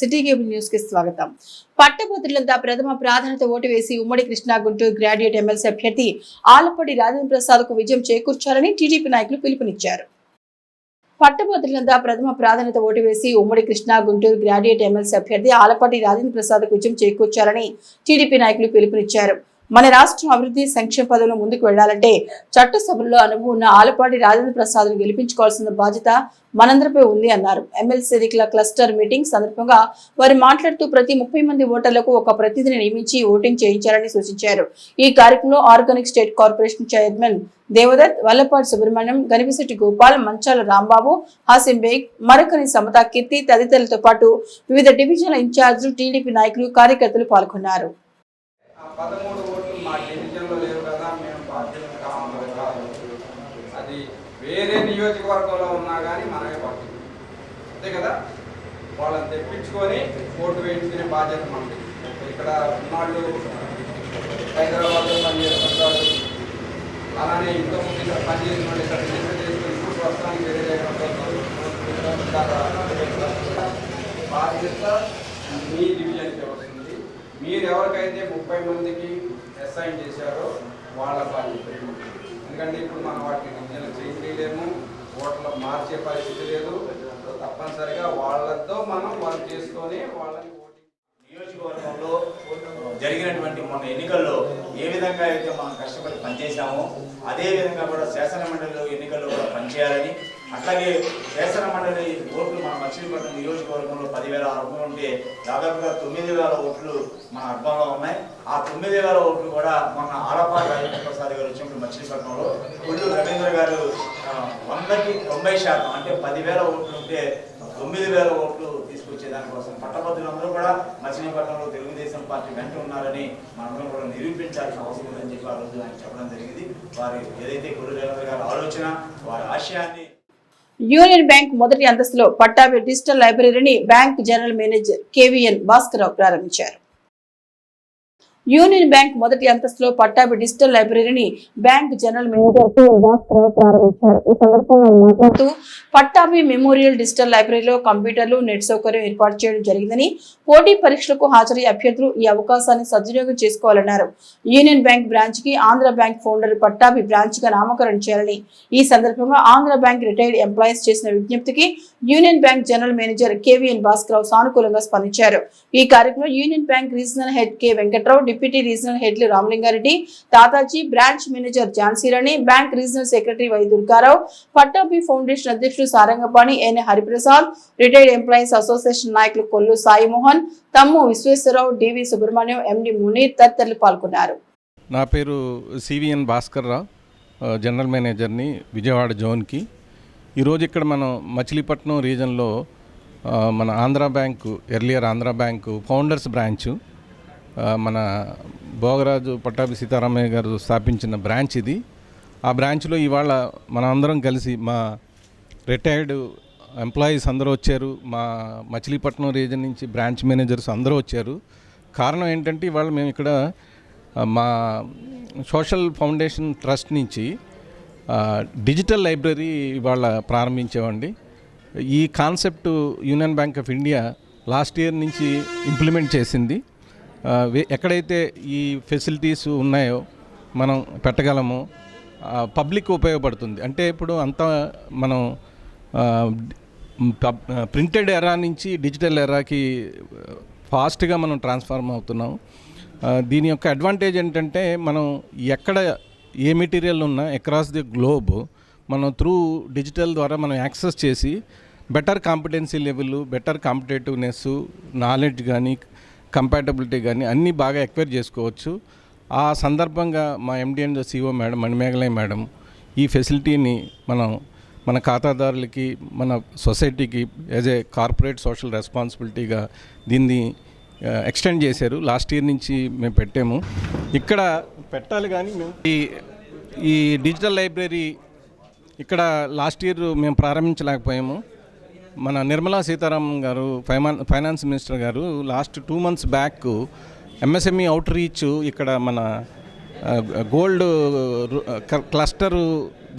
City cable news కి స్వాగతం. పట్టభద్రులంతా ప్రథమ ప్రాధాన్యత ఓటు వేసి ఉమ్మడి కృష్ణా గుంటూరు గ్రాడ్యుయేట్ ఎమ్మెల్సీ అభ్యర్థి ఆలపాటి రాజేంద్ర ప్రసాద్ కు విజయం చేకూర్చాలని టీడీపీ నాయకులు పిలుపునిచ్చారు. పట్టభద్రులంతా ప్రథమ ప్రాధాన్యత ఓటు వేసి ఉమ్మడి కృష్ణా గుంటూరు గ్రాడ్యుయేట్ ఎమ్మెల్సీ అభ్యర్థి ఆలపాటి రాజేంద్ర ప్రసాద్ కు విజయం చేకూర్చాలని టీడీపీ నాయకులు పిలుపునిచ్చారు. మన రాష్ట్రం అభివృద్ధి సంక్షేమ పదవులు ముందుకు వెళ్లాలంటే చట్టసభల్లో అనుభవం ఉన్న ఆలపాటి రాజేంద్ర ప్రసాద్ ను గెలిపించుకోవాల్సిన బాధ్యత మనందరిపై ఉంది అన్నారు. ఎమ్మెల్సీ ఎన్నికల క్లస్టర్ మీటింగ్ సందర్భంగా వారు మాట్లాడుతూ ప్రతి 30 మంది ఓటర్లకు ఒక ప్రతినిధిని నియమించి ఓటింగ్ చేయించాలని సూచించారు. ఈ కార్యక్రమంలో organic state corporation chairman Devadath, Vallapati Subrahmanyam, Ganipisetti Gopal, Manchala Rambabu, Hasim Baig, Marakani Samatha Keerthi తదితరులతో పాటు వివిధ డివిజన్ల ఇన్ఛార్జీలు, టీడీపీ నాయకులు, కార్యకర్తలు పాల్గొన్నారు. 13 ఓట్లు మా డివిజన్లో లేవు కదా, మేము బాధ్యతలు కావాలి కాదు. అది వేరే నియోజకవర్గంలో ఉన్నా కానీ మనమే పార్టీ అంతే కదా, వాళ్ళని తెప్పించుకొని ఓటు వేయించుకునే బాధ్యత మనకి. ఇక్కడ ఉన్నాళ్ళు హైదరాబాద్లో పనిచేస్తుంటారు, అలానే ఇంతకుముందు ఇక్కడ పనిచేసిన వాళ్ళు ఇక్కడ చేసుకుని ఇప్పుడు ప్రస్తుతానికి వేరే దగ్గర బాధ్యత మీ డివిజన్కి వస్తుంది. మీరు ఎవరికైతే 30 మందికి అసైన్ చేశారో వాళ్ళ బాధ్యత. ఎందుకంటే ఇప్పుడు మనం వాటిని డివిజన్లు చేయలేము, ఓట్ల మార్చే పరిస్థితి లేదు. తప్పనిసరిగా వాళ్ళతో మనం వర్క్ చేసుకొని వాళ్ళని నియోజకవర్గంలో జరిగినటువంటి మన ఎన్నికల్లో ఏ విధంగా అయితే మనం కష్టపడి పనిచేశామో అదే విధంగా కూడా శాసనమండలి ఎన్నికల్లో కూడా పనిచేయాలని, అట్లాగే శాసనమండలి ఓట్లు మన మచిలీపట్నం నియోజకవర్గంలో 10,600 ఉంటే దాదాపుగా 9,000 ఓట్లు మన అర్బంలో ఉన్నాయి. ఆ 9,000 ఓట్లు కూడా మొన్న ఆలపాటి రాజేంద్ర ప్రసాద్ గారు వచ్చినప్పుడు మచిలీపట్నంలో కొల్లు రవీంద్ర గారు 100కి 90% అంటే 10,000 ఓట్లు ఉంటే 9,000 ఓట్లు తీసుకొచ్చే దానికోసం పట్టభద్రులందరూ కూడా మచిలీపట్నంలో తెలుగుదేశం పార్టీ వెంట ఉన్నారని మనందరం కూడా నిరూపించాల్సిన అవసరం ఉందని చెప్పి ఆ రోజు ఆయన చెప్పడం జరిగింది. వారి ఏదైతే కొల్లు రవీంద్ర గారి ఆలోచన, వారి ఆశయాన్ని యూనియన్ బ్యాంక్ మొదటి అంతస్తులో పట్టాభి డిజిటల్ లైబ్రరీని bank general manager KVN Bhaskar ప్రారంభించారు. యూనియన్ బ్యాంక్ మొదటి అంతస్తులో పట్టాభి డిజిటల్ లైబ్రరీని bank general manager KVN Bhaskar ప్రారంభించారు. ఈ సందర్భంగా మాట్లాడుతూ పట్టాభి మెమోరియల్ డిజిటల్ లైబ్రరీలో కంప్యూటర్లు, నెట్ సౌకర్యం ఏర్పాటు చేయడం జరిగిందని, పోటీ పరీక్షలకు హాజరయ్యే అభ్యర్థులు ఈ అవకాశాన్ని సద్వినియోగం చేసుకోవాలన్నారు. యూనియన్ బ్యాంక్ బ్రాంచ్ కి Andhra bank founder Pattabhi branch గా నామకరణం చేయాలని ఈ సందర్భంగా ఆంధ్ర బ్యాంక్ రిటైర్డ్ ఎంప్లాయీస్ చేసిన విజ్ఞప్తికి Union Bank general manager KVN Bhaskar సానుకూలంగా స్పందించారు. ఈ కార్యక్రమంలో Union Bank regional head K Venkatrao, deputy regional హెడ్లు Ramalingareddy, Tataji, branch manager Jhansirani, bank regional secretary Y Durgarao, Pattabhi foundation అధ్యక్షుడు Sarangapani, N Hariprasad, retired employees association నాయకులు కొల్లు సాయి మోహన్, తమ్ము విశ్వేశ్వరరావు, డివి సుబ్రహ్మణ్యం, ఎండి మునీర్ తదితరులు పాల్గొన్నారు. నా పేరు సివిఎన్ భాస్కర్ రావు, జనరల్ మేనేజర్ని విజయవాడ జోన్కి. ఈరోజు ఇక్కడ మనం మచిలీపట్నం రీజన్లో మన Andhra bank, earlier Andhra bank founders branch, మన భోగరాజు పట్టాభి సీతారామయ్య గారు స్థాపించిన బ్రాంచ్ ఇది. ఆ బ్రాంచ్లో ఇవాళ మన అందరం కలిసి మా రిటైర్డ్ ఎంప్లాయీస్ అందరూ వచ్చారు, మా మచిలీపట్నం రీజన్ నుంచి బ్రాంచ్ మేనేజర్స్ అందరూ వచ్చారు. కారణం ఏంటంటే ఇవాళ మేము ఇక్కడ మా సోషల్ ఫౌండేషన్ ట్రస్ట్ నుంచి డిజిటల్ లైబ్రరీ ఇవాళ ప్రారంభించామండి. ఈ concept union bank of India last year నుంచి ఇంప్లిమెంట్ చేసింది. ఎక్కడైతే ఈ ఫెసిలిటీస్ ఉన్నాయో మనం పెట్టగలము, పబ్లిక్ ఉపయోగపడుతుంది. అంటే ఇప్పుడు అంతా మనం ప్రింటెడ్ ఎరా నుంచి డిజిటల్ ఎరాకి ఫాస్ట్గా మనం ట్రాన్స్ఫార్మ్ అవుతున్నాం. దీని యొక్క అడ్వాంటేజ్ ఏంటంటే మనం ఎక్కడ ఏ మెటీరియల్ ఉన్నా అక్రాస్ ది గ్లోబ్ మనం త్రూ డిజిటల్ ద్వారా మనం యాక్సెస్ చేసి better competency level, better competitiveness, knowledge కానీ కంపాటబిలిటీ కానీ అన్నీ బాగా ఎక్వైర్ చేసుకోవచ్చు. ఆ సందర్భంగా మా MD and CEO madam Manimeghalaya madam ఈ ఫెసిలిటీని మన ఖాతాదారులకి, మన సొసైటీకి యాజ్ ఏ కార్పొరేట్ సోషల్ రెస్పాన్సిబిలిటీగా దీన్ని ఎక్స్టెండ్ చేశారు. లాస్ట్ ఇయర్ నుంచి మేము పెట్టాము. ఇక్కడ పెట్టాలి కానీ మేము ఈ డిజిటల్ లైబ్రరీ ఇక్కడ లాస్ట్ ఇయర్ మేము ప్రారంభించలేకపోయాము. మన నిర్మలా సీతారామన్ గారు, ఫైనాన్స్ మినిస్టర్ గారు last 2 months back MSME out reach ఇక్కడ మన గోల్డ్ క్లస్టర్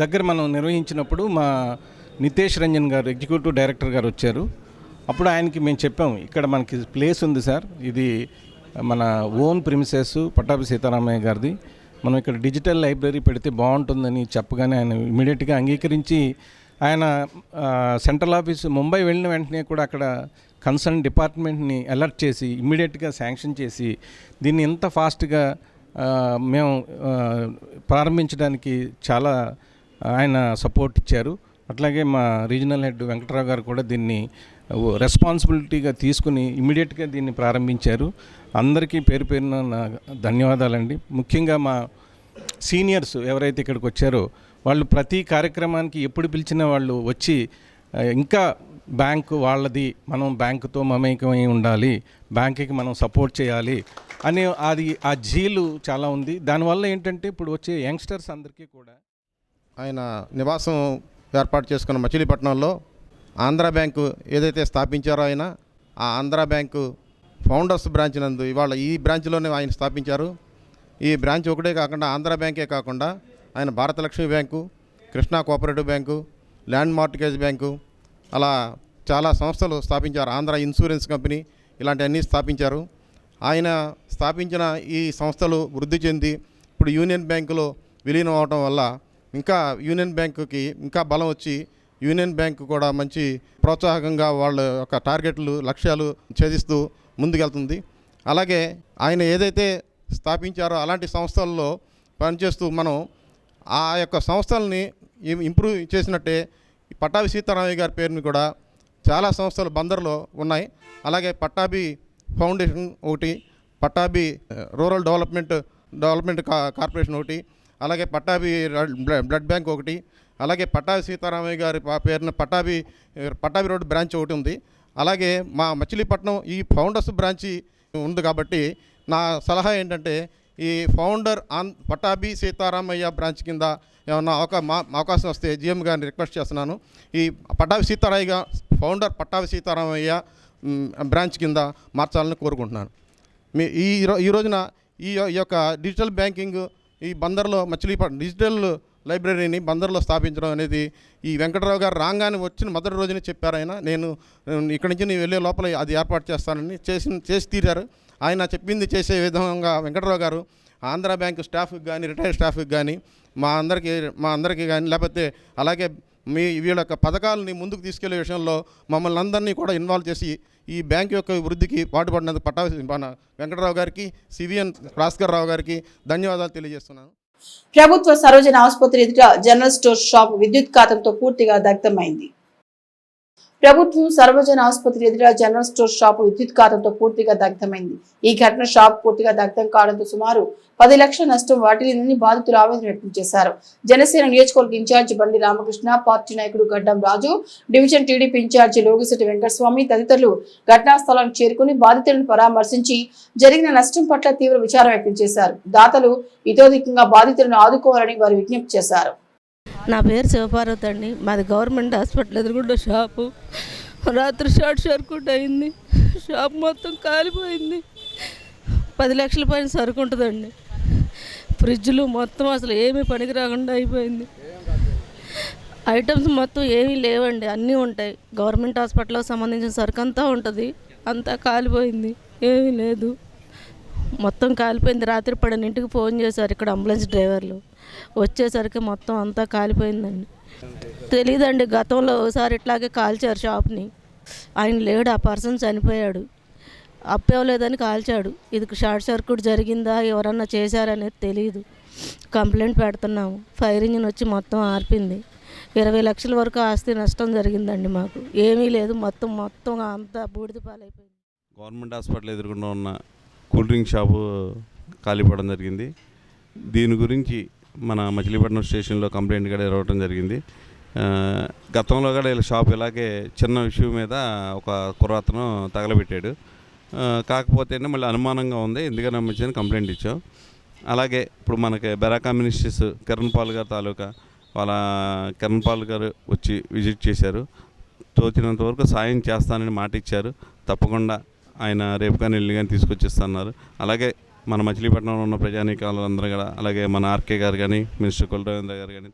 దగ్గర మనం నిర్వహించినప్పుడు మా నితేష్ రంజన్ గారు, ఎగ్జిక్యూటివ్ డైరెక్టర్ గారు వచ్చారు. అప్పుడు ఆయనకి మేము చెప్పాం, ఇక్కడ మనకి ప్లేస్ ఉంది సార్, ఇది మన ఓన్ ప్రిమిసెస్ పట్టాభి సీతారామయ్య గారిది, మనం ఇక్కడ డిజిటల్ లైబ్రరీ పెడితే బాగుంటుందని చెప్పగానే ఆయన ఇమీడియట్గా అంగీకరించి ఆయన సెంట్రల్ ఆఫీస్ ముంబై వెళ్ళిన వెంటనే కూడా అక్కడ కన్సర్న్ డిపార్ట్మెంట్ని అలర్ట్ చేసి ఇమ్మీడియట్గా శాంక్షన్ చేసి దీన్ని ఇంత ఫాస్ట్గా మేము ప్రారంభించడానికి చాలా ఆయన సపోర్ట్ ఇచ్చారు. అట్లాగే మా రీజనల్ హెడ్ వెంకటరావు గారు కూడా దీన్ని రెస్పాన్సిబిలిటీగా తీసుకుని ఇమ్మీడియట్గా దీన్ని ప్రారంభించారు. అందరికీ పేరు పేరున నా ధన్యవాదాలండి. ముఖ్యంగా మా సీనియర్స్ ఎవరైతే ఇక్కడికి వచ్చారో వాళ్ళు ప్రతి కార్యక్రమానికి ఎప్పుడు పిలిచినా వాళ్ళు వచ్చి ఇంకా బ్యాంకు వాళ్ళది, మనం బ్యాంకుతో మమేకమై ఉండాలి, బ్యాంకుకి మనం సపోర్ట్ చేయాలి అని అది ఆ జీలు చాలా ఉంది. దానివల్ల ఏంటంటే ఇప్పుడు వచ్చే యంగ్స్టర్స్ అందరికీ కూడా ఆయన నివాసం ఏర్పాటు చేసుకున్న మచిలీపట్నంలో ఆంధ్రా బ్యాంకు ఏదైతే స్థాపించారో ఆయన ఆ ఆంధ్రా బ్యాంకు ఫౌండర్స్ బ్రాంచ్ నందు ఇవాళ ఈ బ్రాంచ్లోనే ఆయన స్థాపించారు. ఈ బ్రాంచ్ ఒకటే కాకుండా ఆంధ్రా బ్యాంకే కాకుండా ఆయన Bharathalakshmi bank, Krishna cooperative bank, land mortgage bank, అలా చాలా సంస్థలు స్థాపించారు. ఆంధ్ర ఇన్సూరెన్స్ కంపెనీ ఇలాంటివన్నీ స్థాపించారు. ఆయన స్థాపించిన ఈ సంస్థలు వృద్ధి చెంది ఇప్పుడు యూనియన్ బ్యాంకులో విలీనం అవడం వల్ల ఇంకా యూనియన్ బ్యాంకుకి ఇంకా బలం వచ్చి యూనియన్ బ్యాంకు కూడా మంచి ప్రోత్సాహకంగా వాళ్ళ యొక్క టార్గెట్లు లక్ష్యాలు ఛేదిస్తూ ముందుకెళ్తుంది. అలాగే ఆయన ఏదైతే స్థాపించారో అలాంటి సంస్థల్లో పనిచేస్తూ మనం ఆ యొక్క సంస్థల్ని ఇంప్రూవ్ చేసినట్టే పట్టాభి సీతారామయ్య గారి పేరుని కూడా చాలా సంస్థలు బందర్లో ఉన్నాయి. అలాగే పట్టాభి ఫౌండేషన్ ఒకటి, పట్టాభి రూరల్ డెవలప్మెంట్ కార్పొరేషన్ ఒకటి, అలాగే పట్టాభి బ్లడ్ బ్యాంక్ ఒకటి, అలాగే పట్టాభి సీతారామయ్య గారి పేరున పట్టాభి రోడ్డు బ్రాంచ్ ఒకటి ఉంది. అలాగే మా మచిలీపట్నం ఈ ఫౌండర్స్ బ్రాంచి ఉంది కాబట్టి నా సలహా ఏంటంటే ఈ ఫౌండర్ పట్టాభి సీతారామయ్య బ్రాంచ్ కింద ఏమన్నా అవకాశం వస్తే జిఎం గారిని రిక్వెస్ట్ చేస్తున్నాను. ఈ ఫౌండర్ పట్టాభి సీతారామయ్య బ్రాంచ్ కింద మార్చాలని కోరుకుంటున్నాను. ఈ రోజున ఈ యొక్క డిజిటల్ బ్యాంకింగ్ ఈ బందర్లో మచిలీపట్నం డిజిటల్ లైబ్రరీని బందర్లో స్థాపించడం అనేది ఈ వెంకటరావు గారు రాగానే వచ్చిన మొదటి రోజునే చెప్పారు. ఆయన నేను ఇక్కడి నుంచి నేను వెళ్ళే లోపల అది ఏర్పాటు చేస్తానని చేసి తీరారు. ఆయన చెప్పింది చేసే విధంగా వెంకటరావు గారు ఆంధ్రా బ్యాంకు స్టాఫ్కి కానీ రిటైర్డ్ స్టాఫ్కి కానీ మా అందరికీ కానీ లేకపోతే అలాగే వీళ్ళ యొక్క పథకాలని ముందుకు తీసుకెళ్లే విషయంలో మమ్మల్ని అందరినీ కూడా ఇన్వాల్వ్ చేసి ఈ బ్యాంక్ యొక్క వృద్ధికి పాటుపడినందుకు మన వెంకటరావు గారికి, సివిఎన్ భాస్కర్ రావు గారికి ధన్యవాదాలు తెలియజేస్తున్నాను. ప్రభుత్వ సరోజన ఆసుపత్రి ఎదుట జనరల్ స్టోర్ షాప్ విద్యుత్ ఘాతంతో పూర్తిగా దగ్ధమైంది. ప్రభుత్వం సర్వజన ఆసుపత్రి ఎదుట జనరల్ స్టోర్ షాపు విద్యుత్ ఘాతంతో పూర్తిగా దగ్ధమైంది. ఈ ఘటన షాప్ పూర్తిగా దగ్ధం కావడంతో సుమారు 10 లక్షల నష్టం వాటిల్లిందని బాధితులు ఆవేదన వ్యక్తం చేశారు. జనసేన నియోజకవర్గ ఇన్ఛార్జి బండి రామకృష్ణ, పార్టీ నాయకుడు Gaddam Raju, division TDP incharge Logisetti Venkataswamy తదితరులు ఘటనా స్థలానికి చేరుకుని బాధితులను పరామర్శించి జరిగిన నష్టం పట్ల తీవ్ర విచారం వ్యక్తం చేశారు. దాతలు ఇతోధికంగా బాధితులను ఆదుకోవాలని వారు విజ్ఞప్తి చేశారు. నా పేరు శివపార్వతి అండి. మాది గవర్నమెంట్ హాస్పిటల్ ఎదురుగుండా షాపు. రాత్రి షార్ట్ సర్క్యూట్ అయింది, షాప్ మొత్తం కాలిపోయింది. 10 లక్షల పైన సరుకు ఉంటుందండి. ఫ్రిడ్జ్లు మొత్తం అసలు ఏమీ పనికి రాకుండా అయిపోయింది. ఐటమ్స్ మొత్తం ఏమీ లేవండి, అన్నీ ఉంటాయి. గవర్నమెంట్ హాస్పిటల్కి సంబంధించిన సరుకు అంతా ఉంటుంది, అంతా కాలిపోయింది, ఏమీ లేదు, మొత్తం కాలిపోయింది. రాత్రి 12ంటికి ఫోన్ చేశారు ఇక్కడ అంబులెన్స్ డ్రైవర్లు, వచ్చేసరికి మొత్తం అంతా కాలిపోయిందండి. తెలీదండి, గతంలో ఒకసారి ఇట్లాగే కాల్చారు షాప్ని, ఆయన లేడు, ఆ పర్సన్ చనిపోయాడు, అప్పేవలేదని కాల్చాడు. ఇది షార్ట్ సర్క్యూట్ జరిగిందా ఎవరన్నా చేశారనేది తెలియదు. కంప్లైంట్ పెడుతున్నాము. ఫైర్ ఇంజిన్ వచ్చి మొత్తం ఆర్పింది. 20 లక్షల వరకు ఆస్తి నష్టం జరిగిందండి. మాకు ఏమీ లేదు, మొత్తం అంతా బూడిద పాలైపోయింది. గవర్నమెంట్ హాస్పిటల్ ఎదురుకుండా ఉన్న కూల్ డ్రింక్ షాపు కాలిపోవడం జరిగింది. దీని గురించి మన మచిలీపట్నం స్టేషన్లో కంప్లైంట్ కూడా ఇవ్వడం జరిగింది. గతంలో కూడా ఇలా షాప్ ఇలాగే చిన్న విషయం మీద ఒక కుర్రాతను తగలబెట్టాడు. కాకపోతే మళ్ళీ అనుమానంగా ఉంది, ఎందుకని నమ్మించని కంప్లైంట్ ఇచ్చాం. అలాగే ఇప్పుడు మనకి బెరాకా మినిస్ట్రీస్ కిరణ్ పాల్ గారు తాలూకా వాళ్ళ కిరణ్ పాల్ గారు వచ్చి విజిట్ చేశారు. తోచినంత వరకు సాయం చేస్తానని మాట ఇచ్చారు. తప్పకుండా ఆయన రేపు కానీ ఎల్లుండి కానీ తీసుకొచ్చిస్తున్నారు. అలాగే మన మచిలీపట్నంలో ఉన్న ప్రజానీకాలందరూ కూడా, అలాగే మన ఆర్కే గారు కానీ, మినిస్టర్ కులరవీంద్ర గారు కానీ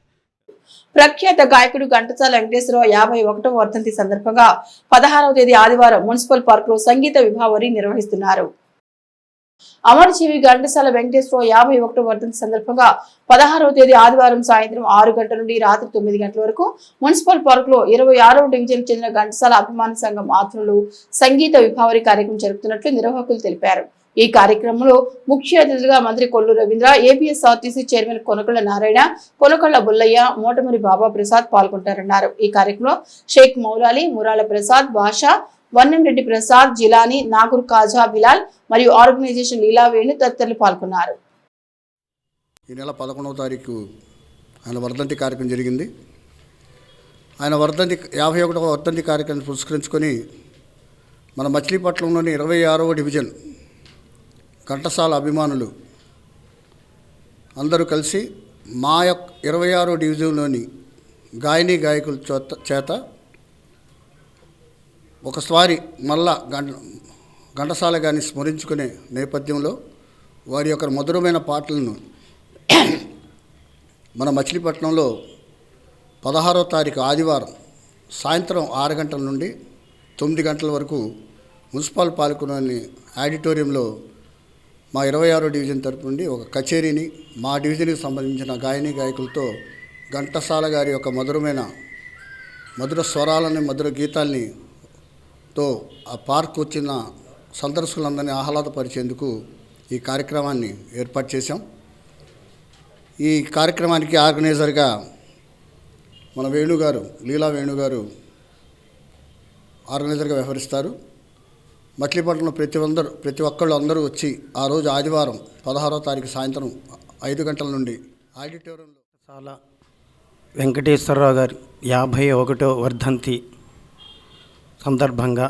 ప్రఖ్యాత గాయకుడు ఘంటసాల వెంకటేశ్వరరావు 51వ వర్ధంతి సందర్భంగా 16వ తేదీ ఆదివారం మున్సిపల్ పార్క్ లో సంగీత విభావరి నిర్వహిస్తున్నారు. అమరజీవి ఘంటసాల వెంకటేశ్వరరావు 51వ వర్ధంతి సందర్భంగా 16వ తేదీ ఆదివారం సాయంత్రం 6 గంటల నుండి రాత్రి 9 గంటల వరకు మున్సిపల్ పార్క్ లో 26వ డివిజన్ చెందిన ఘంటసాల అభిమాన సంఘం ఆధ్వర్యంలో సంగీత విభావరి కార్యక్రమం జరుగుతున్నట్లు నిర్వాహకులు తెలిపారు. ఈ కార్యక్రమంలో ముఖ్య అతిథులుగా మంత్రి కొల్లు రవీంద్ర, ఏపీఎస్ఆర్టీసీ చైర్మన్ కొనకళ్ళ నారాయణ, కొనకళ్ళ బుల్లయ్య, మోటమరి బాబా ప్రసాద్ పాల్గొంటారన్నారు. ఈ కార్యక్రమంలో షేక్ మౌలాలి, మురాల ప్రసాద్, భాషా, వన్నెంరెడ్డి ప్రసాద్, జిలానీ, నాగూర్ కాజా బిలాల్ మరియు ఆర్గనైజేషన్ లీలా వేణు తదితరులు పాల్గొన్నారు. ఈ నెల 11వ తారీఖు ఆయన వర్ధంతి కార్యక్రమం జరిగింది. ఆయన 51వ వర్ధంతి కార్యక్రమం పురస్కరించుకొని మన మచిలీపట్నంలోని 26వ డివిజన్ ఘంటసాల అభిమానులు అందరూ కలిసి మా యొక్క 26వ డివిజన్లోని గాయని గాయకుల చేత ఒకసారి మళ్ళా ఘంటసాల గారిని స్మరించుకునే నేపథ్యంలో వారి యొక్క మధురమైన పాటలను మన మచిలీపట్నంలో 16వ తారీఖు ఆదివారం సాయంత్రం 6 గంటల నుండి 9 గంటల వరకు మున్సిపల్ పాల్గొనని ఆడిటోరియంలో మా 26వ డివిజన్ తరపు నుండి ఒక కచేరీని మా డివిజన్కి సంబంధించిన గాయని గాయకులతో ఘంటసాల గారి యొక్క మధుర స్వరాలని, మధుర గీతాల్ని తో ఆ పార్క్ వచ్చిన సందర్శకులందరినీ ఆహ్లాదపరిచేందుకు ఈ కార్యక్రమాన్ని ఏర్పాటు చేశాం. ఈ కార్యక్రమానికి ఆర్గనైజర్గా మన వేణుగారు, లీలా వేణుగారు ఆర్గనైజర్గా వ్యవహరిస్తారు. మచిలీపట్నంలో ప్రతి ఒక్కళ్ళు అందరూ వచ్చి ఆ రోజు ఆదివారం 16వ తారీఖు సాయంత్రం 5 గంటల నుండి ఆడిటోరియంలో చాలా వెంకటేశ్వరరావు గారి 51వ వర్ధంతి సందర్భంగా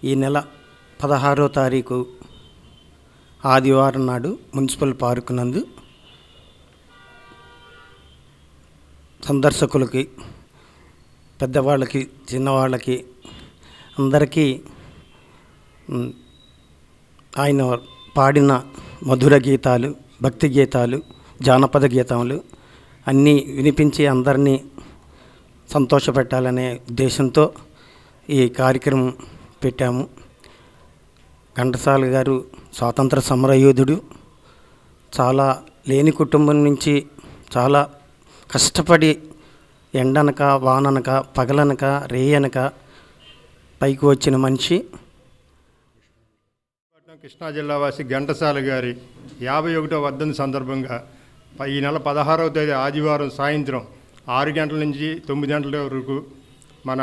ఈ నెల 16వ తారీఖు ఆదివారం నాడు మున్సిపల్ పార్క్ నందు సందర్శకులకి, పెద్దవాళ్ళకి, చిన్నవాళ్ళకి అందరికీ ఆయన పాడిన మధుర గీతాలు, భక్తి గీతాలు, జానపద గీతాలు అన్నీ వినిపించి అందరినీ సంతోషపెట్టాలనే ఉద్దేశంతో ఈ కార్యక్రమం పెట్టాము. ఘంటసాల గారు స్వాతంత్ర సమరయోధుడు. చాలా లేని కుటుంబం నుంచి చాలా కష్టపడి ఎండనక, వాననక, పగలనక, రేయనక పైకి వచ్చిన మనిషి. కృష్ణా జిల్లా వాసి ఘంటసాల గారి 51వ వర్ధంతి సందర్భంగా ఈ నెల 16వ తేదీ ఆదివారం సాయంత్రం 6 గంటల నుంచి 9 గంటల వరకు మన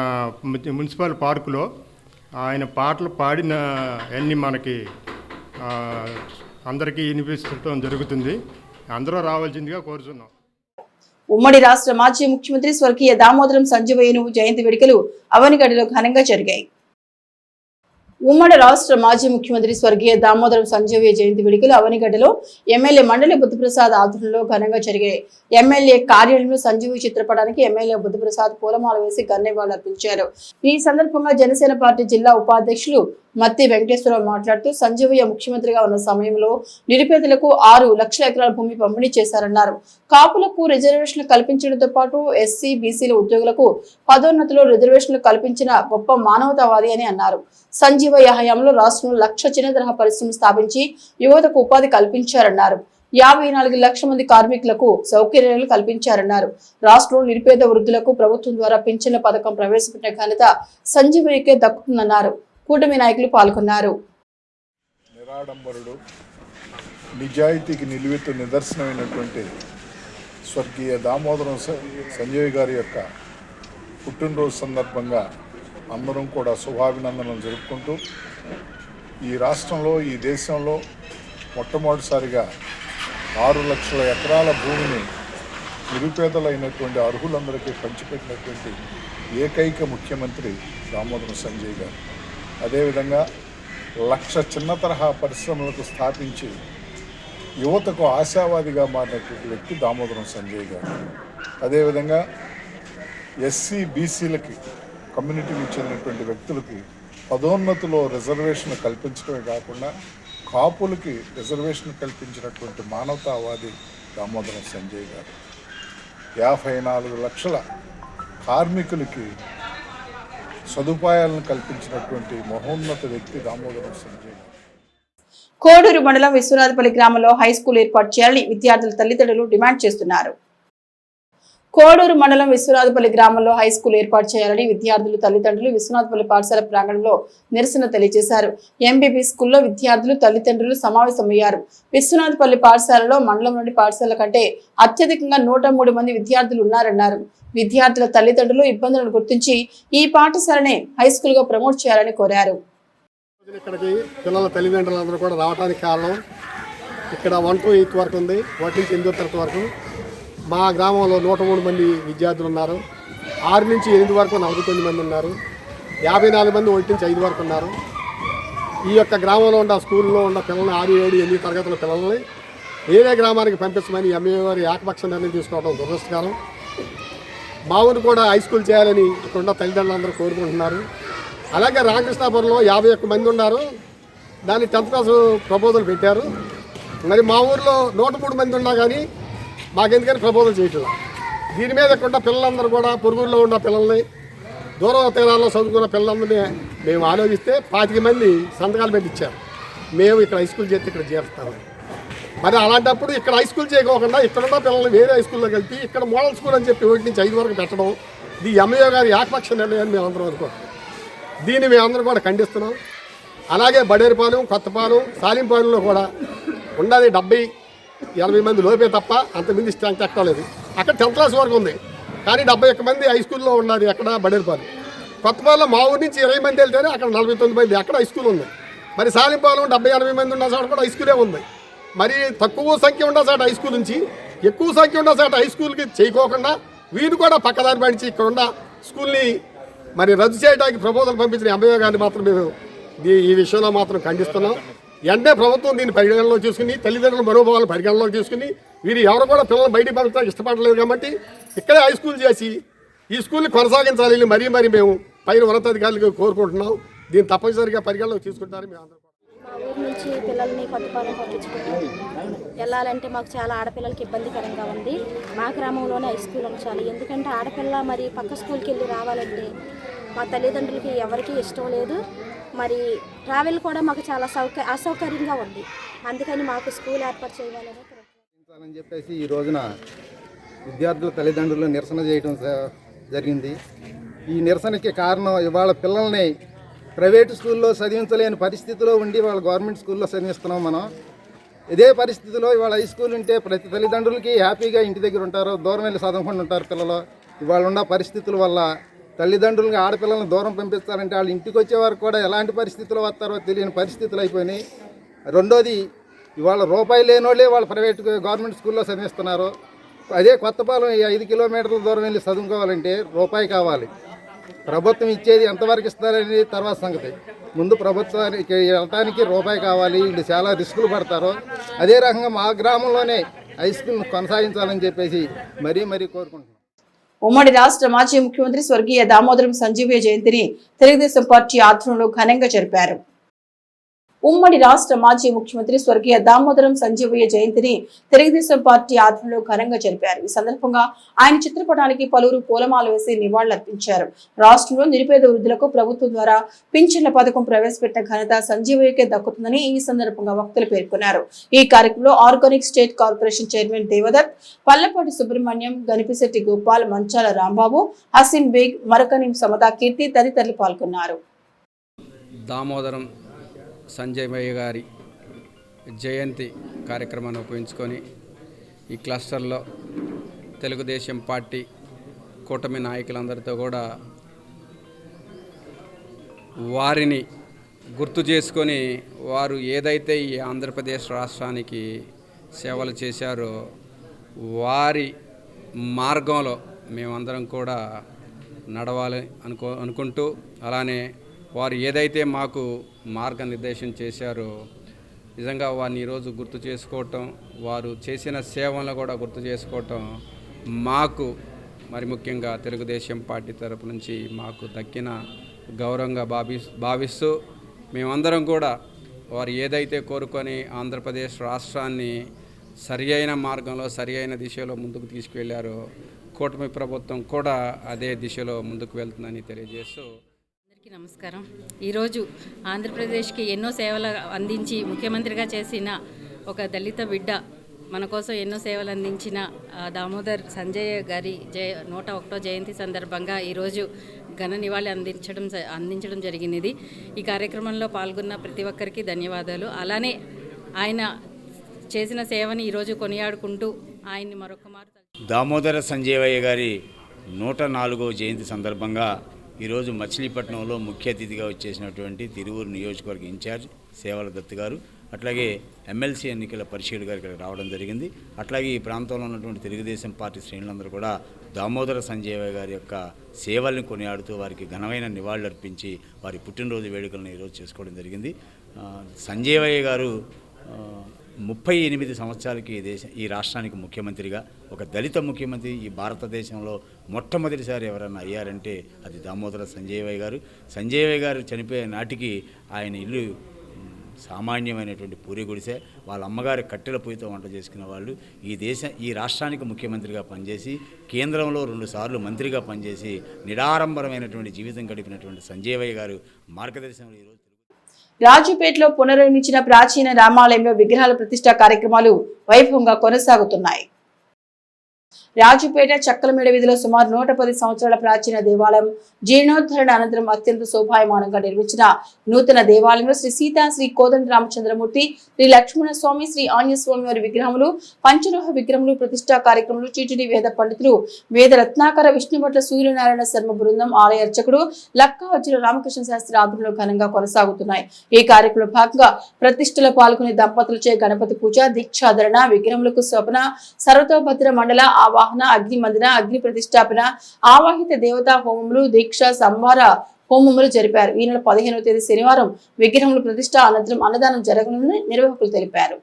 మున్సిపల్ పార్కులో ఆయన పాటలు పాడిన అన్నీ మనకి అందరికీ వినిపించడం జరుగుతుంది. అందరూ రావాల్సిందిగా కోరుతున్నాం. ఉమ్మడి రాష్ట్ర మాజీ ముఖ్యమంత్రి స్వర్గీయ దామోదరం సంజీవయ్య జయంతి వేడుకలు అవనిగడ్డలో ఘనంగా జరిగాయి. ఉమ్మడి రాష్ట్ర మాజీ ముఖ్యమంత్రి స్వర్గీయ దామోదరం సంజీవయ్య జయంతి వేడుకలు అవనిగడ్డలో ఎమ్మెల్యే మండలి బుద్ధప్రసాద్ ఆధ్వర్యంలో ఘనంగా జరిగాయి. ఎమ్మెల్యే కార్యాలయంలో సంజీవయ్య చిత్రపటానికి ఎమ్మెల్యే బుద్ధప్రసాద్ పూలమాల వేసి ఘననివాళులు అర్పించారు. ఈ సందర్భంగా జనసేన పార్టీ జిల్లా ఉపాధ్యక్షులు మత్తి వెంకటేశ్వరరావు మాట్లాడుతూ సంజీవయ్య ముఖ్యమంత్రిగా ఉన్న సమయంలో నిరుపేదలకు 6 లక్షల ఎకరాల భూమి పంపిణీ చేశారన్నారు. కాపులకు రిజర్వేషన్లు కల్పించడంతో పాటు ఎస్సీ, బీసీల ఉద్యోగులకు పదోన్నతిలో రిజర్వేషన్లు కల్పించిన గొప్ప మానవతావాది అని అన్నారు. సంజీవయ్య హయాంలో రాష్ట్రంలో 1 లక్ష చిన్న తరహా పరిశ్రమలు స్థాపించి యువతకు ఉపాధి కల్పించారన్నారు. 54 లక్షల మంది కార్మికులకు సౌకర్యాలు కల్పించారన్నారు. రాష్ట్రంలో నిరుపేద వృద్ధులకు ప్రభుత్వం ద్వారా పింఛన్ల పథకం ప్రవేశపెట్టిన ఘనత సంజీవయ్యకే దక్కుతుందన్నారు. కూటమి నాయకులు పాల్గొన్నారు. నిరాడంబరుడు, నిజాయితీకి నిలువెత్తు నిదర్శనమైనటువంటి స్వర్గీయ దామోదరం సంజయ్ గారి యొక్క పుట్టినరోజు సందర్భంగా అందరం కూడా శుభాభినందనలు జరుపుకుంటూ ఈ రాష్ట్రంలో, ఈ దేశంలో మొట్టమొదటిసారిగా 6 లక్షల ఎకరాల భూమిని నిరుపేదలైనటువంటి అర్హులందరికీ పంచిపెట్టినటువంటి ఏకైక ముఖ్యమంత్రి దామోదరం సంజయ్ గారు. అదేవిధంగా 1 లక్ష చిన్న తరహా పరిశ్రమలకు స్థాపించి యువతకు ఆశావాదిగా మారినటువంటి వ్యక్తి దామోదరం సంజయ్ గారు. అదేవిధంగా ఎస్సీ, బీసీలకి, కమ్యూనిటీకి చెందినటువంటి వ్యక్తులకి పదోన్నతిలో రిజర్వేషన్ కల్పించడమే కాకుండా కాపులకి రిజర్వేషన్ కల్పించినటువంటి మానవతావాది దామోదరం సంజయ్ గారు. 54 లక్షల కార్మికులకి సదుపాయాలను కల్పించినటువంటి మహోన్నత వ్యక్తి దామోదరం సంజయ్. కోడూరు మండలం విశ్వనాథపల్లి గ్రామంలో హై స్కూల్ ఏర్పాటు చేయాలని విద్యార్థుల తల్లిదండ్రులు డిమాండ్ చేస్తున్నారు. కోడూరు మండలం విశ్వనాథపల్లి గ్రామంలో హై స్కూల్ ఏర్పాటు చేయాలని విద్యార్థులు తల్లిదండ్రులు విశ్వనాథపల్లి పాఠశాల ప్రాంగణంలో నిరసన తెలియజేశారు. ఎంబీబీ స్కూల్లో విద్యార్థులు తల్లిదండ్రులు సమావేశమయ్యారు. విశ్వనాథపల్లి పాఠశాలలో మండలంలోని పాఠశాల కంటే అత్యధికంగా 103 మంది విద్యార్థులు ఉన్నారన్నారు. విద్యార్థుల తల్లిదండ్రులు ఇబ్బందులను గుర్తించి ఈ పాఠశాలని హై స్కూల్ గా ప్రమోట్ చేయాలని కోరారు. ఇక్కడికి పిల్లల తల్లిదండ్రులందరూ కూడా రావడానికి కారణం ఇక్కడ 1 to 8 వరకు ఉంది, 1 నుంచి 8వ తరగతి వరకు. మా గ్రామంలో 103 మంది విద్యార్థులు ఉన్నారు. 6 నుంచి 8 వరకు 49 మంది ఉన్నారు. 54 మంది 1 నుంచి 5 వరకు ఉన్నారు. ఈ యొక్క గ్రామంలో ఉన్న స్కూల్లో ఉన్న పిల్లల్ని 6, 7, 8 తరగతుల పిల్లల్ని వేరే గ్రామానికి పంపించమని ఎంఏ వారి ఏకపక్ష నిర్ణయం తీసుకోవడం దురదృష్టకరం. మా ఊరు కూడా హై స్కూల్ చేయాలని ఇక్కడ తల్లిదండ్రులందరూ కోరుకుంటున్నారు. అలాగే రామకృష్ణాపురంలో 51 మంది ఉన్నారు. దాన్ని 10th క్లాస్ ప్రపోజల్ పెట్టారు. మరి మా ఊర్లో 103 మంది ఉన్నా కానీ మాకెందుకని ప్రపోజల్ చేయట్లేదు. దీని మీద ఇక్కడ పిల్లలందరూ కూడా పొరుగుల్లో ఉన్న పిల్లల్ని, దూర తీరాల్లో చదువుకున్న పిల్లలందరినీ మేము ఆలోచిస్తే 25 మంది సంతకాలు పెట్టించారు. మేము ఇక్కడ హై స్కూల్ చేస్తే ఇక్కడ చేస్తాము. మరి అలాంటప్పుడు ఇక్కడ హై స్కూల్ చేయకోకుండా ఇక్కడున్న పిల్లల్ని వేరే హై స్కూల్లో కలిపి ఇక్కడ మోడల్ స్కూల్ అని చెప్పి 1 నుంచి 5 వరకు పెట్టడం ఇది ఎంఏ గారి ఏకపక్ష నిర్ణయాన్ని మేమందరం అనుకోం. దీన్ని మేమందరం కూడా ఖండిస్తున్నాం. అలాగే బడేరుపాలెం, కొత్తపాలెం, సాలింపాలెంలో కూడా ఉన్నది 70-80 మంది లోపే తప్ప అంతమంది స్ట్రెంత్ ఎక్కలేదు. అక్కడ 10th క్లాస్ వరకు ఉంది కానీ 71 మంది హై స్కూల్లో ఉన్నది అక్కడ బడేరుపాలెం. కొత్తపాలెంలో మా ఊరి నుంచి 20 మంది వెళ్తేనే అక్కడ 49 మంది అక్కడ హై స్కూల్ ఉంది. మరి సాలింపాలెం 70-80 మంది ఉన్న చోట కూడా హై స్కూలే ఉంది. మరి తక్కువ సంఖ్య ఉన్న చోట హై స్కూల్ నుంచి ఎక్కువ సంఖ్య ఉన్న చోట హై స్కూల్కి చేయకోకుండా వీరు కూడా పక్కదారి పడిచి ఇక్కడ ఉన్న స్కూల్ని మరి రద్దు చేయడానికి ప్రపోజల్ పంపించిన ఎంఏ గారిని మాత్రం మేము ఈ విషయంలో మాత్రం ఖండిస్తున్నాం. వెంటనే ప్రభుత్వం దీన్ని పరిగణనలో తీసుకుని తల్లిదండ్రుల మనోభావాలను పరిగణనలో తీసుకుని వీరు ఎవరు కూడా పిల్లలు బయటికి పంపించడానికి ఇష్టపడలేదు కాబట్టి ఇక్కడే హై స్కూల్ చేసి ఈ స్కూల్ని కొనసాగించాలని మరీ మేము పైన ఉన్నతాధికారులకు కోరుకుంటున్నాం. దీన్ని తప్పనిసరిగా పరిగణలోకి తీసుకుంటారని మేము అందరం. మా ఊరు నుంచి పిల్లల్ని కొత్తపాలెం పంపించుకుంటాం. వెళ్ళాలంటే మాకు చాలా ఆడపిల్లలకి ఇబ్బందికరంగా ఉంది. మా గ్రామంలోనే హై స్కూల్ ఉంచాలి. ఎందుకంటే ఆడపిల్ల మరి పక్క స్కూల్కి వెళ్ళి రావాలంటే మా తల్లిదండ్రులకి ఎవరికీ ఇష్టం లేదు. మరి ట్రావెల్ కూడా మాకు చాలా అసౌకర్యంగా ఉంది. అందుకని మాకు స్కూల్ ఏర్పాటు చేయాలని చెప్పేసి ఈ రోజున విద్యార్థుల తల్లిదండ్రులు నిరసన చేయడం జరిగింది. ఈ నిరసనకి కారణం ఇవాళ పిల్లల్ని ప్రైవేటు స్కూల్లో చదివించలేని పరిస్థితిలో ఉండి వాళ్ళ గవర్నమెంట్ స్కూల్లో చదివిస్తున్నాం మనం. ఇదే పరిస్థితిలో ఇవాళ హై స్కూల్ ఉంటే ప్రతి తల్లిదండ్రులకి హ్యాపీగా ఇంటి దగ్గర ఉంటారు, దూరం వెళ్ళి చదువుకుంటూ ఉంటారు పిల్లలు. ఇవాళ ఉన్న పరిస్థితుల వల్ల తల్లిదండ్రులకి ఆడపిల్లలను దూరం పంపిస్తారంటే వాళ్ళు ఇంటికి వచ్చే వరకు కూడా ఎలాంటి పరిస్థితులు వస్తారో తెలియని పరిస్థితులు అయిపోయినాయి. రెండోది ఇవాళ రూపాయి లేని వాళ్ళే వాళ్ళు ప్రైవేట్ గవర్నమెంట్ స్కూల్లో చదివిస్తున్నారు. అదే కొత్తపాలెం 5 కిలోమీటర్ల దూరం వెళ్ళి చదువుకోవాలంటే రూపాయి కావాలి. ప్రభుత్వం ఇచ్చేది ఎంతవరకు ఇస్తారని తర్వాత సంగతి. ముందు ప్రభుత్వానికి వెళ్ళటానికి రూపాయి కావాలి. వీళ్ళు చాలా రిస్కులు పడతారు. అదే రకంగా మా గ్రామంలోనే హై స్కూల్ను కొనసాగించాలని చెప్పేసి మరీ కోరుకుంటున్నాం. ఉమ్మడి రాష్ట్ర మాజీ ముఖ్యమంత్రి స్వర్గీయ దామోదరం సంజీవయ్య జయంతిని తెలుగుదేశం పార్టీ ఆధ్వర్యంలో ఘనంగా జరిపారు. ఉమ్మడి రాష్ట్ర మాజీ ముఖ్యమంత్రి స్వర్గీయ దామోదరం సంజీవయ్య జయంతిని తెలుగుదేశం పార్టీ ఆధ్వర్యంలో ఘనంగా జరిపారు. ఈ సందర్భంగా ఆయన చిత్రపటానికి పలువురు పూలమాల వేసి నివాళులర్పించారు. రాష్ట్రంలో నిరుపేద వృద్ధులకు ప్రభుత్వం ద్వారా పింఛన్ల పథకం ప్రవేశపెట్టిన ఘనత సంజీవయ్యకే దక్కుతుందని ఈ సందర్భంగా వక్తలు పేర్కొన్నారు. ఈ కార్యక్రమంలో organic state corporation chairman Devadath, Pallapati Subrahmanyam, Ganipisetti Gopal, Manchala Rambabu, Haseem Baig, మరకనిం సమతా కీర్తి తదితరులు పాల్గొన్నారు. దామోదరం సంజయయ్య గారి జయంతి కార్యక్రమాన్ని ఉపయోగించుకొని ఈ క్లస్టర్లో తెలుగుదేశం పార్టీ కూటమి నాయకులందరితో కూడా వారిని గుర్తు చేసుకొని వారు ఏదైతే ఈ ఆంధ్రప్రదేశ్ రాష్ట్రానికి సేవలు చేశారో వారి మార్గంలో మేమందరం కూడా నడవాలి అనుకుంటూ అలానే వారు ఏదైతే మాకు మార్గనిర్దేశం చేశారో నిజంగా వారిని ఈరోజు గుర్తు చేసుకోవటం, వారు చేసిన సేవలను కూడా గుర్తు చేసుకోవటం మాకు మరి ముఖ్యంగా తెలుగుదేశం పార్టీ తరపు నుంచి మాకు దక్కిన గౌరవంగా భావిస్తూ మేమందరం కూడా వారు ఏదైతే కోరుకొని ఆంధ్రప్రదేశ్ రాష్ట్రాన్ని సరి అయిన మార్గంలో సరి అయిన దిశలో ముందుకు తీసుకువెళ్ళారో కూటమి ప్రభుత్వం కూడా అదే దిశలో ముందుకు వెళ్తుందని తెలియజేస్తూ అందరికీ నమస్కారం. ఈరోజు ఆంధ్రప్రదేశ్కి ఎన్నో సేవలు అందించి ముఖ్యమంత్రిగా చేసిన ఒక దళిత బిడ్డ, మన కోసం ఎన్నో సేవలు అందించిన దామోదర్ సంజయ్ గారి 101వ జయంతి సందర్భంగా ఈరోజు ఘన నివాళి అందించడం జరిగినది. ఈ కార్యక్రమంలో పాల్గొన్న ప్రతి ఒక్కరికి ధన్యవాదాలు. అలానే ఆయన చేసిన సేవని ఈరోజు కొనియాడుకుంటూ ఆయన్ని మరొక మారు దామోదర సంజయ్ గారి 104వ జయంతి సందర్భంగా ఈరోజు మచిలీపట్నంలో ముఖ్య అతిథిగా వచ్చేసినటువంటి తిరువూరు నియోజకవర్గ ఇన్ఛార్జ్ సేవల దత్తు గారు, అట్లాగే ఎమ్మెల్సీ ఎన్నికల పరిశీలన గారు ఇక్కడ రావడం జరిగింది. అట్లాగే ఈ ప్రాంతంలో ఉన్నటువంటి తెలుగుదేశం పార్టీ శ్రేణులందరూ కూడా దామోదర సంజయ్ గారి యొక్క సేవల్ని కొనియాడుతూ వారికి ఘనమైన నివాళులు అర్పించి వారి పుట్టినరోజు వేడుకలను ఈరోజు చేసుకోవడం జరిగింది. సంజయ్ గారు 38 సంవత్సరాలకి ఈ రాష్ట్రానికి ముఖ్యమంత్రిగా, ఒక దళిత ముఖ్యమంత్రి ఈ భారతదేశంలో మొట్టమొదటిసారి ఎవరైనా అయ్యారంటే అది దామోదర సంజయ్ గారు. సంజయ్ గారు చనిపోయే నాటికి ఆయన ఇల్లు సామాన్యమైనటువంటి పూరి గుడిసే. వాళ్ళ అమ్మగారి కట్టెల పొయ్యితో వంట చేసుకునే వాళ్ళు. ఈ రాష్ట్రానికి ముఖ్యమంత్రిగా పనిచేసి కేంద్రంలో 2 సార్లు మంత్రిగా పనిచేసి నిడారంభరమైనటువంటి జీవితం గడిపినటువంటి సంజయ్ గారు మార్గదర్శనంలో ఈరోజు రాజుపేటలో పునర్నిర్మించిన ప్రాచీన రామాలయంలో విగ్రహాల ప్రతిష్ఠా కార్యక్రమాలు వైభవంగా కొనసాగుతున్నాయి. రాజుపేట చక్కలమేడ వీధిలో సుమారు 110 సంవత్సరాల ప్రాచీన దేవాలయం జీర్ణోద్ధరణ అనంతరం అత్యంత శోభాయమానంగా నిర్మించిన నూతన దేవాలయంలో శ్రీ సీతా, శ్రీ కోదండ రామచంద్రమూర్తి, శ్రీ లక్ష్మణ స్వామి, శ్రీ ఆంజనేయ స్వామి వారి విగ్రహములు, పంచలోహ విగ్రహములు ప్రతిష్టా కార్యక్రమంలో టీటీడీ వేద పండితులు వేద రత్నాకర విష్ణుభట్ల సూర్యనారాయణ శర్మ బృందం, ఆలయ అర్చకుడు లక్కా అర్జున రామకృష్ణ శాస్త్రి ఆధ్వర్యంలో ఘనంగా కొనసాగుతున్నాయి. ఈ కార్యక్రమంలో భాగంగా ప్రతిష్టలో పాల్గొనే దంపతులచే గణపతి పూజ, దీక్షాధరణ, విగ్రహములకు స్వప్న, సర్వతోభద్ర మండల ఆవాహన, అగ్ని మందన, అగ్ని ప్రతిష్టాపన, ఆవాహిత దేవతా హోమములు, దీక్ష సంవార హోమములు జరిపారు. ఈ నెల 15వ తేదీ శనివారం విగ్రహముల ప్రతిష్ట అనంతరం అన్నదానం జరగనుందని నిర్వాహకులు తెలిపారు.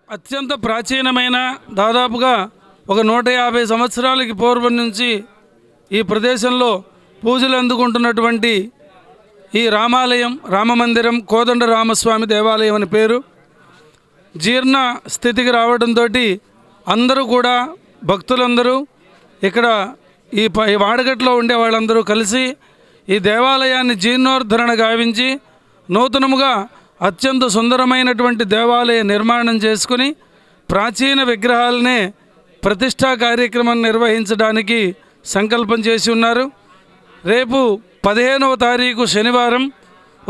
అత్యంత ప్రాచీనమైన, దాదాపుగా ఒక 150 సంవత్సరాలకి పూర్వం నుంచి ఈ ప్రదేశంలో పూజలు అందుకుంటున్నటువంటి ఈ రామాలయం, రామమందిరం, కోదండ రామస్వామి దేవాలయం అని పేరు. జీర్ణ స్థితికి రావడంతో అందరూ కూడా భక్తులందరూ ఇక్కడ ఈ వాడగట్లో ఉండే వాళ్ళందరూ కలిసి ఈ దేవాలయాన్ని జీర్ణోద్ధరణ గావించి నూతనముగా అత్యంత సుందరమైనటువంటి దేవాలయ నిర్మాణం చేసుకుని ప్రాచీన విగ్రహాలనే ప్రతిష్టా కార్యక్రమం నిర్వహించడానికి సంకల్పం చేసి ఉన్నారు. రేపు 15వ తారీఖు శనివారం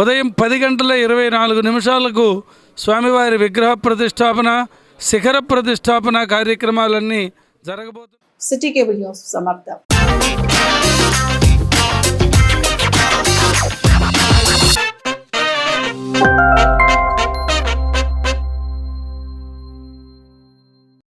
ఉదయం 10:24 స్వామివారి విగ్రహ ప్రతిష్టాపన, శిఖర ప్రతిష్టాపన కార్యక్రమాలన్నీ జరగబోతున్నాయి. సిటీ కేబుల్ న్యూస్ సమాప్తం.